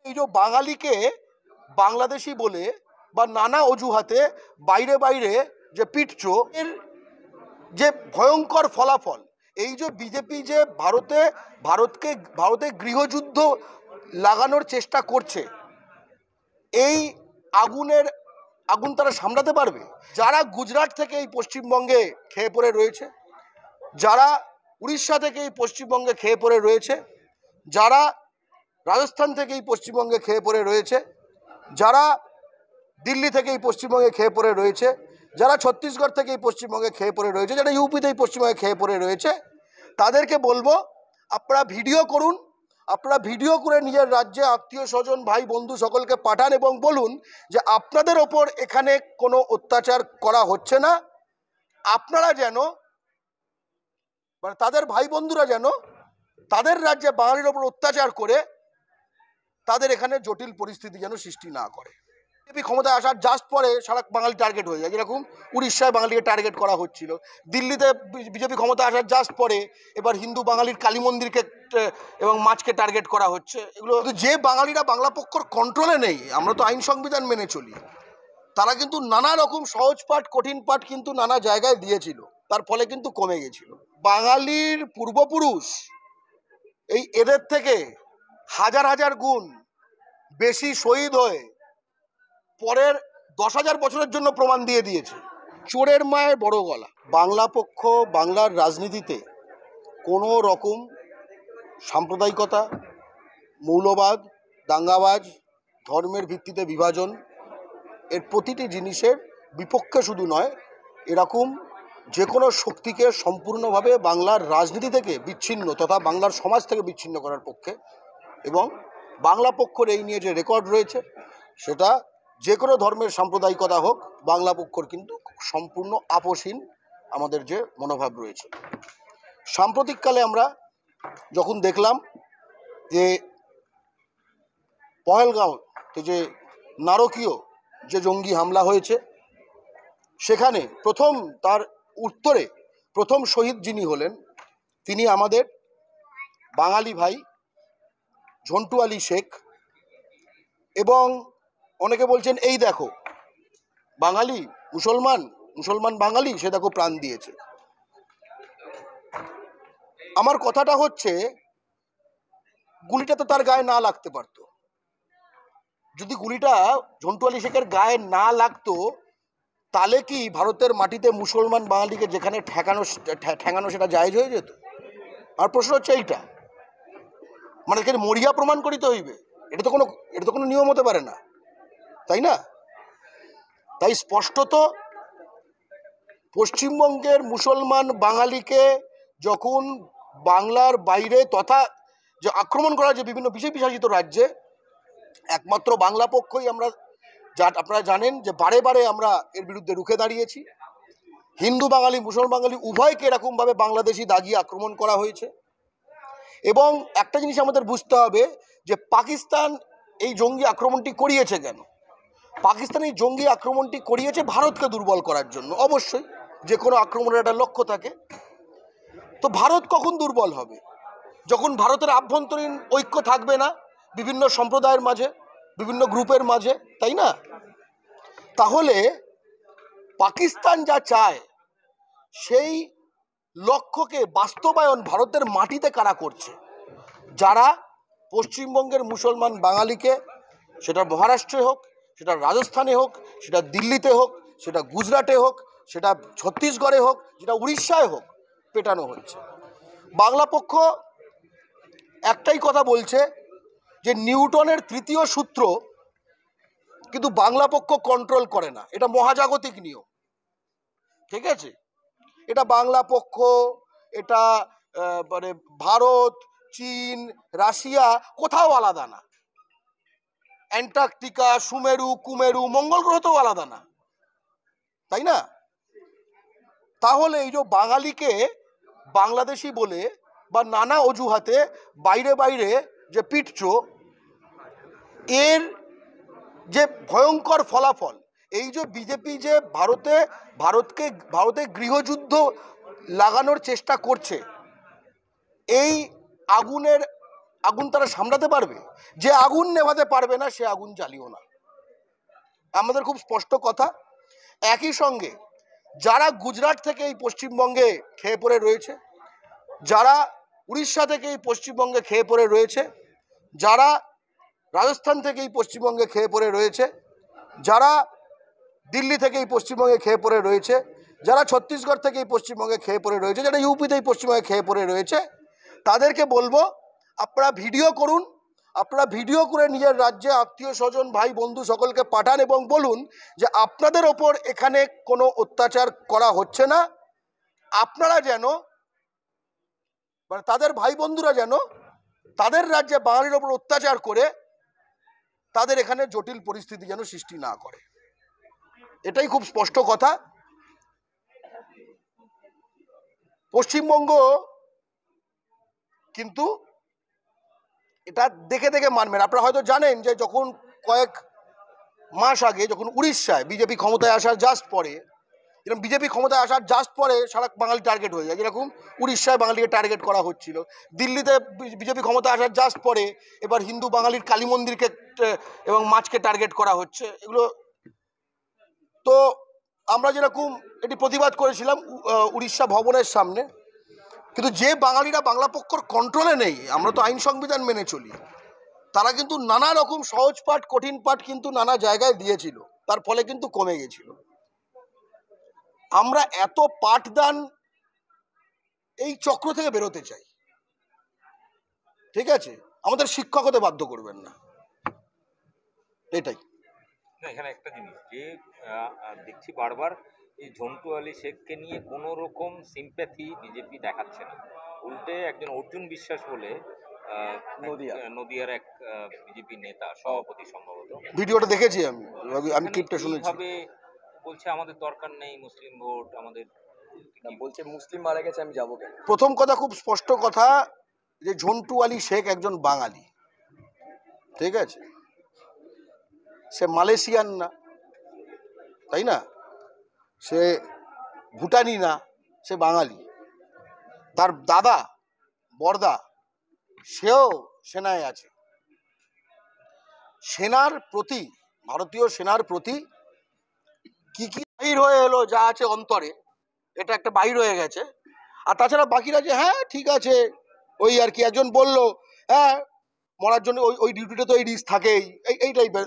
এই যে বাঙালিকে বাংলাদেশি বলে বা নানা অজুহাতে বাইরে বাইরে যে পিটছো, এর যে ভয়ঙ্কর ফলাফল, এই যে বিজেপি যে ভারতে গৃহযুদ্ধ লাগানোর চেষ্টা করছে, এই আগুন তারা সামলাতে পারবে? যারা গুজরাট থেকে এই পশ্চিমবঙ্গে খেয়ে পড়ে রয়েছে, যারা উড়িষ্যা থেকে এই পশ্চিমবঙ্গে খেয়ে পড়ে রয়েছে, যারা রাজস্থান থেকে এই পশ্চিমবঙ্গে খেয়ে পড়ে রয়েছে, যারা দিল্লি থেকে এই পশ্চিমবঙ্গে খেয়ে পড়ে রয়েছে, যারা ছত্তিশগড় থেকে এই পশ্চিমবঙ্গে খেয়ে পড়ে রয়েছে, যারা ইউপিতে এই পশ্চিমবঙ্গে খেয়ে পড়ে রয়েছে, তাদেরকে বলবো আপনারা ভিডিও করুন, আপনারা ভিডিও করে নিজের রাজ্যে আত্মীয় স্বজন ভাই বন্ধু সকলকে পাঠান এবং বলুন যে আপনাদের ওপর এখানে কোনো অত্যাচার করা হচ্ছে না। আপনারা যেন মানে তাদের ভাই বন্ধুরা যেন তাদের রাজ্যে বাঙালির ওপর অত্যাচার করে তাদের এখানে জটিল পরিস্থিতি যেন সৃষ্টি না করে। বিজেপি ক্ষমতায় আসার জাস্ট পরে সারা বাঙালি টার্গেট হয়ে যায়, যেরকম উড়িষ্যায় বাঙালিকে টার্গেট করা হচ্ছিল, দিল্লিতে বিজেপি ক্ষমতা আসার জাস্ট পরে এবার হিন্দু বাঙালির কালী মন্দিরকে এবং মাছকে টার্গেট করা হচ্ছে। এগুলো যে বাঙালিরা বাংলা পক্ষর কন্ট্রোলে নেই, আমরা তো আইন সংবিধান মেনে চলি, তারা কিন্তু নানা রকম সহজ পাঠ কঠিন পাঠ কিন্তু নানা জায়গায় দিয়েছিল, তার ফলে কিন্তু কমে গেছিল। বাঙালির পূর্বপুরুষ এদের থেকে হাজার হাজার গুণ বেশি শহীদ হয়ে পরের 10,000 বছরের জন্য প্রমাণ দিয়ে দিয়েছে। চোরের মায়ের বড় গলা। বাংলা পক্ষ বাংলার রাজনীতিতে কোনো রকম সাম্প্রদায়িকতা, মৌলবাদ, দাঙ্গাবাজ, ধর্মের ভিত্তিতে বিভাজন, এর প্রতিটি জিনিসের বিপক্ষে শুধু নয়, এরকম যে কোনো শক্তিকে সম্পূর্ণভাবে বাংলার রাজনীতি থেকে বিচ্ছিন্ন তথা বাংলার সমাজ থেকে বিচ্ছিন্ন করার পক্ষে। এবং বাংলা পক্ষের এই নিয়ে যে রেকর্ড রয়েছে, সেটা যে কোনো ধর্মের সাম্প্রদায়িকতা হোক, বাংলা পক্ষর কিন্তু সম্পূর্ণ আপোষহীন আমাদের যে মনোভাব রয়েছে। সাম্প্রতিককালে আমরা যখন দেখলাম যে পহেলগাঁওতে যে নারকীয় যে জঙ্গি হামলা হয়েছে, সেখানে তার উত্তরে প্রথম শহীদ যিনি হলেন, তিনি আমাদের বাঙালি ভাই ঝন্টু আলী শেখ। এবং অনেকে বলছেন এই দেখো বাঙালি মুসলমান বাঙালি, সে দেখো প্রাণ দিয়েছে। আমার কথাটা হচ্ছে, গুলিটা তো তার গায়ে না লাগতে পারত। যদি গুলিটা ঝন্টু আলী শেখের গায়ে না লাগতো, তাহলে কি ভারতের মাটিতে মুসলমান বাঙালিকে যেখানে ঠেঙানো সেটা জায়েজ হয়ে যেত? আর প্রশ্ন হচ্ছে এইটা, মানে এখানে মরিয়া প্রমাণ করিতে হইবে, এটা তো কোনো নিয়ম হতে পারে না, তাই না? তাই স্পষ্টত পশ্চিমবঙ্গের মুসলমান বাঙালিকে যখন বাংলার বাইরে তথা যে আক্রমণ করা যে বিভিন্ন বিজেপি শাসিত রাজ্যে, একমাত্র বাংলা পক্ষই আপনারা জানেন যে বারে বারে আমরা এর বিরুদ্ধে রুখে দাঁড়িয়েছি। হিন্দু বাঙালি মুসলমান বাঙালি উভয়কে এরকমভাবে বাংলাদেশি দাগিয়ে আক্রমণ করা হয়েছে। এবং একটা জিনিস আমাদের বুঝতে হবে যে পাকিস্তান এই জঙ্গি আক্রমণটি করিয়েছে কেন? পাকিস্তান এই জঙ্গি আক্রমণটি করিয়েছে ভারতকে দুর্বল করার জন্য। অবশ্যই যে কোনো আক্রমণের একটা লক্ষ্য থাকে। তো ভারত কখন দুর্বল হবে? যখন ভারতের আভ্যন্তরীণ ঐক্য থাকবে না বিভিন্ন সম্প্রদায়ের মাঝে, বিভিন্ন গ্রুপের মাঝে, তাই না? তাহলে পাকিস্তান যা চায় সেই লক্ষ্যকে বাস্তবায়ন ভারতের মাটিতে কারা করছে? যারা পশ্চিমবঙ্গের মুসলমান বাঙালিকে, সেটা মহারাষ্ট্রে হোক, সেটা রাজস্থানে হোক, সেটা দিল্লিতে হোক, সেটা গুজরাটে হোক, সেটা ছত্তিশগড়ে হোক, যেটা উড়িষ্যায় হোক, পেটানো হচ্ছে। বাংলা পক্ষ একটাই কথা বলছে যে নিউটনের তৃতীয় সূত্র কিন্তু বাংলা পক্ষ কন্ট্রোল করে না, এটা মহাজাগতিক নিয়ম, ঠিক আছে? এটা বাংলা পক্ষ, এটা মানে ভারত, চীন, রাশিয়া কোথাও আলাদা না, অ্যান্টার্কটিকা, সুমেরু, কুমেরু, মঙ্গল গ্রহতেও আলাদা না, তাই না? তাহলে এই যে বাঙালিকে বাংলাদেশি বলে বা নানা অজুহাতে বাইরে বাইরে যে পিটছো, এর যে ভয়ঙ্কর ফলাফল, এই যে বিজেপি যে ভারতে গৃহযুদ্ধ লাগানোর চেষ্টা করছে, এই আগুন তারা সামলাতে পারবে? যে আগুন নেভাতে পারবে না সে আগুন জ্বালিও না, আমাদের খুব স্পষ্ট কথা। একই সঙ্গে যারা গুজরাট থেকে এই পশ্চিমবঙ্গে খেয়ে পড়ে রয়েছে, যারা উড়িষ্যা থেকে এই পশ্চিমবঙ্গে খেয়ে পড়ে রয়েছে, যারা রাজস্থান থেকে এই পশ্চিমবঙ্গে খেয়ে পড়ে রয়েছে, যারা দিল্লি থেকে এই পশ্চিমবঙ্গে খেয়ে পড়ে রয়েছে, যারা ছত্তিশগড় থেকে এই পশ্চিমবঙ্গে খেয়ে পড়ে রয়েছে, যারা ইউপিতে এই পশ্চিমবঙ্গে খেয়ে পড়ে রয়েছে, তাদেরকে বলবো আপনারা ভিডিও করুন, আপনারা ভিডিও করে নিজের রাজ্যে আত্মীয় স্বজন ভাই বন্ধু সকলকে পাঠান এবং বলুন যে আপনাদের ওপর এখানে কোনো অত্যাচার করা হচ্ছে না, আপনারা যেন মানে তাদের ভাই বন্ধুরা যেন তাদের রাজ্যে বাঙালির ওপর অত্যাচার করে তাদের এখানে জটিল পরিস্থিতি যেন সৃষ্টি না করে। এটাই খুব স্পষ্ট কথা। পশ্চিমবঙ্গ কিন্তু এটা দেখে দেখে মানবেন। আপনারা হয়তো জানেন যে যখন কয়েক মাস আগে যখন উড়িষ্যায় বিজেপি ক্ষমতায় আসার জাস্ট পরে, যেরকম বিজেপি ক্ষমতায় আসার জাস্ট পরে সারা বাঙালি টার্গেট হয়ে যায়, যেরকম উড়িষ্যায় বাঙালিকে টার্গেট করা হচ্ছিল, দিল্লিতে বিজেপি ক্ষমতায় আসার জাস্ট পরে এবার হিন্দু বাঙালির কালী মন্দিরকে এবং মাছকে টার্গেট করা হচ্ছে। এগুলো তো আমরা যেরকম এটি প্রতিবাদ করেছিলাম উড়িষ্যা ভবনের সামনে, কিন্তু যে বাঙালিরা বাংলা পক্ষর কন্ট্রোলে নেই, আমরা তো আইন সংবিধান মেনে চলি, তারা কিন্তু নানা রকম সহজ পাঠ কঠিন পাঠ কিন্তু নানা জায়গায় দিয়েছিল, তার ফলে কিন্তু কমে গেছিল। আমরা এত পাঠদান এই চক্র থেকে বেরোতে চাই, ঠিক আছে? আমাদের শিক্ষক হতে বাধ্য করবেন না, এটাই। এখানে একটা জিনিস যে দেখছি বারবার এই ঝন্টু আলী শেখকে নিয়ে কোনো রকম সিম্প্যাথি বিজেপি দেখাচ্ছে না, উল্টে একজন অর্জুন বিশ্বাস বলে নদিয়ার এক বিজেপি নেতা সভাপতি সম্ভবত, ভিডিওটা দেখেছি আমি ক্লিপটা শুনেছি, বলছে আমাদের দরকার নেই মুসলিম ভোট, আমাদের বলছে মুসলিম মারা গেছে আমি যাবো কেন। প্রথম কথা খুব স্পষ্ট কথা যে ঝন্টু আলী শেখ একজন বাঙালি, ঠিক আছে? সে মালয়েশিয়ান না, তাই না? সে ভুটানি না, সে বাঙালি। তার দাদা বড়দা সেও সেনায় আছে। সেনার প্রতি, ভারতীয় সেনার প্রতি কি কি বাহির হয়ে এলো যা আছে অন্তরে, এটা একটা বাহির হয়ে গেছে। আর তাছাড়া বাকিরা যে হ্যাঁ ঠিক আছে ওই আর কি, একজন বললো হ্যাঁ মরার জন্য ওই ডিউটিটা তো এই রিস্ক থাকেই, এই টাইপের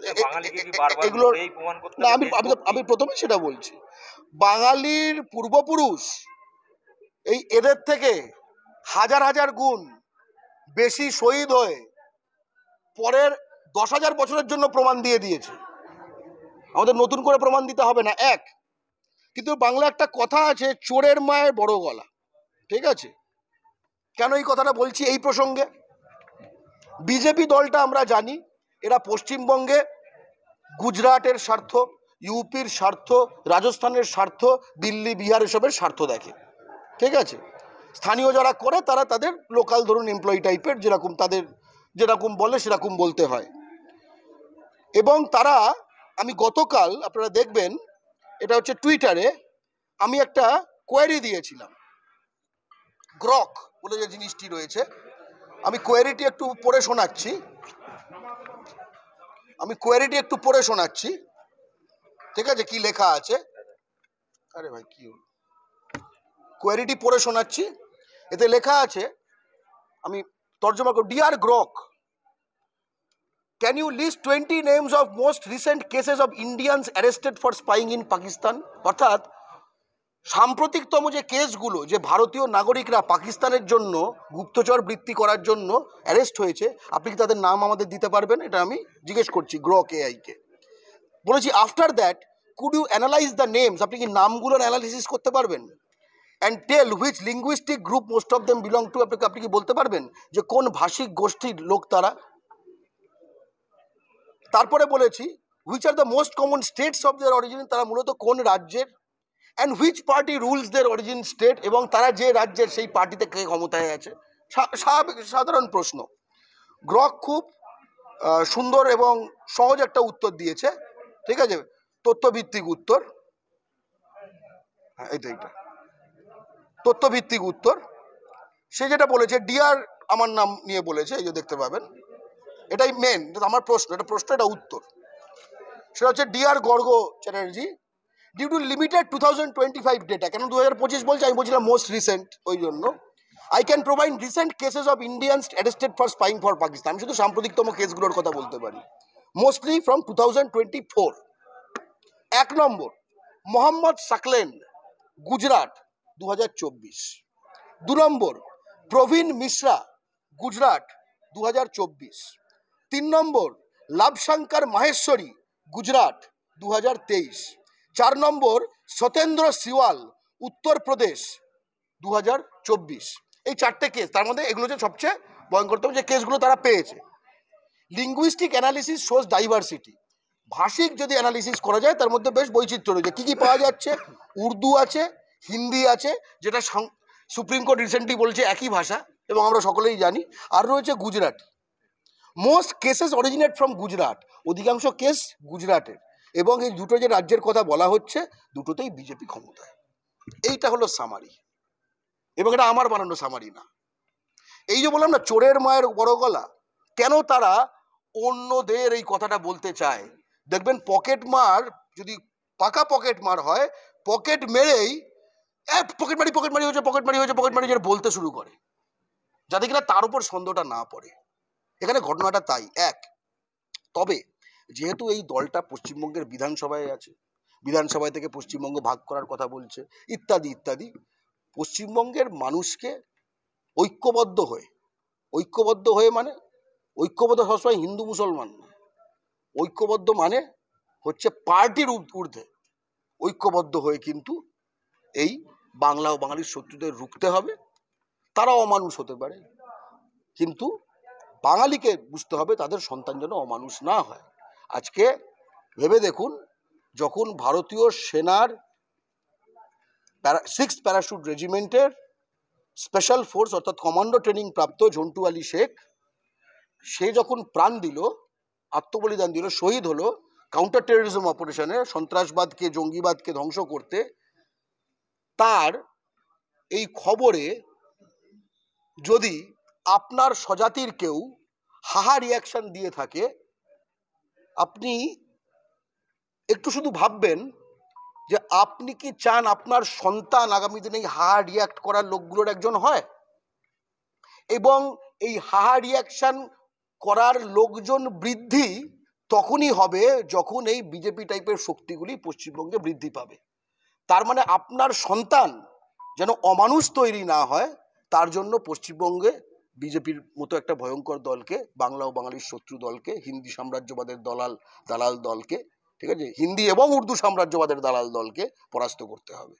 এগুলো না। আমি প্রথমে সেটা বলছি, বাঙালির পূর্বপুরুষ এদের থেকে হাজার হাজার গুণ বেশি শহীদ হয়ে পরের 10,000 বছরের জন্য প্রমাণ দিয়ে দিয়েছে, আমাদের নতুন করে প্রমাণ দিতে হবে না। এক, কিন্তু বাংলা একটা কথা আছে, চোরের মায়ের বড় গলা, ঠিক আছে? কেন এই কথাটা বলছি এই প্রসঙ্গে? বিজেপি দলটা আমরা জানি এরা পশ্চিমবঙ্গে গুজরাটের স্বার্থ, ইউপির স্বার্থ, রাজস্থানের স্বার্থ, দিল্লি বিহার এসবের স্বার্থ দেখে, ঠিক আছে? স্থানীয় যারা করে তারা তাদের লোকাল ধরুন এমপ্লয়ি টাইপের, যেরকম তাদের যেরকম বলে সেরকম বলতে হয়। এবং তারা, আমি গতকাল আপনারা দেখবেন এটা হচ্ছে টুইটারে, আমি একটা কোয়েরি দিয়েছিলাম, গ্রক বলে যে জিনিসটি রয়েছে, আমি কোয়েরিটি একটু পড়ে শোনাচ্ছি, ঠিক আছে? কি লেখা আছে, আরে ভাই কি কোয়েরিটি পড়ে শোনাচ্ছি। এতে লেখা আছে, আমি তর্জমা করব। Dear Grok, can you list 20 names of most recent cases of Indians arrested for spying in Pakistan? অর্থাৎ সাম্প্রতিকতম যে কেসগুলো, যে ভারতীয় নাগরিকরা পাকিস্তানের জন্য গুপ্তচর বৃত্তি করার জন্য অ্যারেস্ট হয়েছে, আপনি কি তাদের নাম আমাদের দিতে পারবেন? এটা আমি জিজ্ঞেস করছি গ্রক এআইকে। বলেছি after that could you analyse the names, আপনি কি নামগুলোর অ্যানালিসিস করতে পারবেন? And tell which linguistic group most of them belong to, আপনি কি বলতে পারবেন যে কোন ভাষিক গোষ্ঠীর লোক তারা? তারপরে বলেছি which are the most common states of their origin, তারা মূলত কোন রাজ্যের? And which party rules their origin state, এবং তারা যে রাজ্যের সেই পার্টিতে কে ক্ষমতায় আছে? সাধারণ প্রশ্ন। গ্রক খুব সুন্দর এবং সহজ একটা উত্তর দিয়েছে, ঠিক আছে? তথ্যভিত্তিক উত্তর, হ্যাঁ এইটা তথ্যভিত্তিক উত্তর। সে যেটা বলেছে, ডিয়ার আমার নাম নিয়ে বলেছে, এই যে দেখতে পাবেন, এটাই মেন, এটা আমার প্রশ্ন, এটা উত্তর। সেটা হচ্ছে, dear Garg Chatterjee, due to limited 2025 data, কেন 2025 বলছে, আমি বলছিলাম মোস্ট রিসেন্ট, ওই জন্য I can provide recent cases of Indians arrested for spying for Pakistan. আমি শুধু সাম্প্রতিকতম কেসগুলোর কথা বলতে পারি, মোস্টলি ফ্রম 2024। 1 নম্বর, মোহাম্মদ সাকলেন, গুজরাট, 2024। 2 নম্বর, প্রবীণ মিশ্রা, গুজরাট, 2024। 3 নম্বর, লাভশঙ্কর মাহেশ্বরী, গুজরাট, 2023। 4 নম্বর, সত্যেন্দ্র সিওয়াল, উত্তরপ্রদেশ, 2024। এই 4টে কেস, তার মধ্যে এগুলো হচ্ছে সবচেয়ে ভয়ঙ্করতম যে কেসগুলো তারা পেয়েছে। লিঙ্গুইস্টিক অ্যানালিসিস শোজ ডাইভার্সিটি, ভাষিক যদি অ্যানালিসিস করা যায় তার মধ্যে বেশ বৈচিত্র্য রয়েছে। কী কী পাওয়া যাচ্ছে? উর্দু আছে, হিন্দি আছে, যেটা সুপ্রিম কোর্ট রিসেন্টলি বলছে একই ভাষা এবং আমরা সকলেই জানি, আর রয়েছে Gujarati. Most cases originate from Gujarat, অধিকাংশ কেস গুজরাটের, এবং এই দুটো যে রাজ্যের কথা বলা হচ্ছে দুটোতেই বিজেপি ক্ষমতায়। এইটা হলো সামারি, এবং এটা আমার বানানো সামারি না। এই যে বললাম না, চোরের মায়ের বড় গলা, কেন তারা অন্যদের এই কথাটা বলতে চায়? দেখবেন পকেট মার যদি পাকা পকেট মার হয়, পকেট মেরেই পকেট মারি হয়েছে বলতে শুরু করে, যাতে কিনা তার উপর সন্দেহটা না পড়ে। এখানে ঘটনাটা তাই এক। তবে যেহেতু এই দলটা পশ্চিমবঙ্গের বিধানসভায় আছে, বিধানসভায় থেকে পশ্চিমবঙ্গ ভাগ করার কথা বলছে, ইত্যাদি ইত্যাদি, পশ্চিমবঙ্গের মানুষকে ঐক্যবদ্ধ হয়ে মানে ঐক্যবদ্ধ সবসময় হিন্দু মুসলমান না, ঐক্যবদ্ধ মানে হচ্ছে পার্টির ঊর্ধ্বে ঐক্যবদ্ধ হয়ে কিন্তু এই বাংলা ও বাঙালির শত্রুদের রুখতে হবে। তারা অমানুষ হতে পারে, কিন্তু বাঙালিকে বুঝতে হবে তাদের সন্তান যেন অমানুষ না হয়। আজকে ভেবে দেখুন, যখন ভারতীয় সেনার 6th প্যারাশুট রেজিমেন্টের স্পেশাল ফোর্স অর্থাৎ কমান্ডো ট্রেনিং প্রাপ্ত ঝন্টু আলী শেখ, সে যখন প্রাণ দিল, আত্মবলিদান দিল, শহীদ হলো কাউন্টার টেররিজম অপারেশনে, সন্ত্রাসবাদকে, জঙ্গিবাদকে ধ্বংস করতে, তার এই খবরে যদি আপনার স্বজাতির কেউ হাহা রিয়াকশন দিয়ে থাকে, আপনি একটু শুধু ভাববেন যে আপনি কি চান আপনার সন্তান আগামী দিনে এই হাহা রিয়াক্ট করার লোকগুলোর একজন হয়? এবং এই হাহা রিয়াকশন করার লোকজন বৃদ্ধি তখনই হবে যখন এই বিজেপি টাইপের শক্তিগুলি পশ্চিমবঙ্গে বৃদ্ধি পাবে। তার মানে আপনার সন্তান যেন অমানুষ তৈরি না হয়, তার জন্য পশ্চিমবঙ্গে বিজেপির মতো একটা ভয়ঙ্কর দলকে, বাংলা ও বাঙালির শত্রু দলকে, হিন্দি সাম্রাজ্যবাদের দালাল দলকে, ঠিক আছে, হিন্দি এবং উর্দু সাম্রাজ্যবাদের দালাল দলকে পরাস্ত করতে হবে।